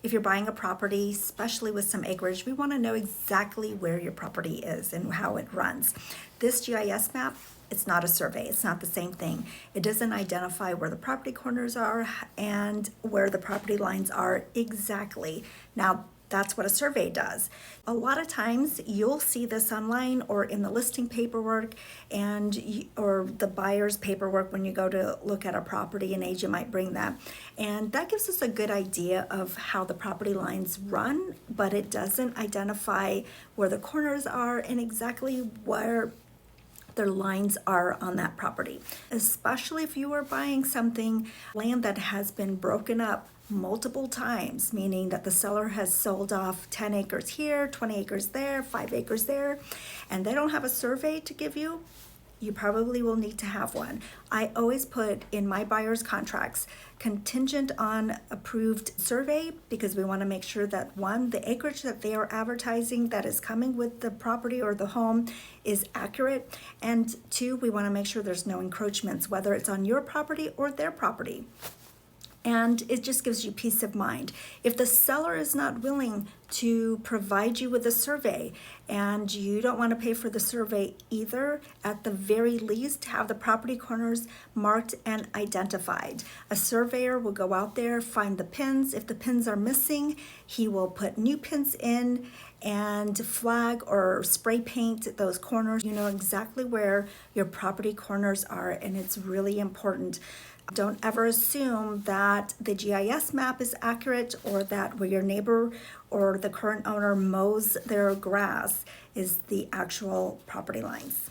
if you're buying a property, especially with some acreage, we want to know exactly where your property is and how it runs. This GIS map, it's not a survey. It's not the same thing. It doesn't identify where the property corners are and where the property lines are exactly. Now, that's what a survey does. A lot of times you'll see this online or in the listing paperwork or the buyer's paperwork when you go to look at a property. An agent might bring that. And that gives us a good idea of how the property lines run, but it doesn't identify where the corners are and exactly where their lines are on that property. Especially if you are buying land that has been broken up multiple times, meaning that the seller has sold off 10 acres here, 20 acres there, 5 acres there, and they don't have a survey to give you, you probably will need to have one. I always put in my buyer's contracts contingent on approved survey, because we want to make sure that one, the acreage that they are advertising that is coming with the property or the home is accurate, and two, we want to make sure there's no encroachments, whether it's on your property or their property. And it just gives you peace of mind. If the seller is not willing to provide you with a survey and you don't want to pay for the survey either, at the very least, have the property corners marked and identified. A surveyor will go out there, find the pins. If the pins are missing, he will put new pins in and flag or spray paint those corners. You know exactly where your property corners are, and it's really important. Don't ever assume that the GIS map is accurate or that where your neighbor or the current owner mows their grass is the actual property lines.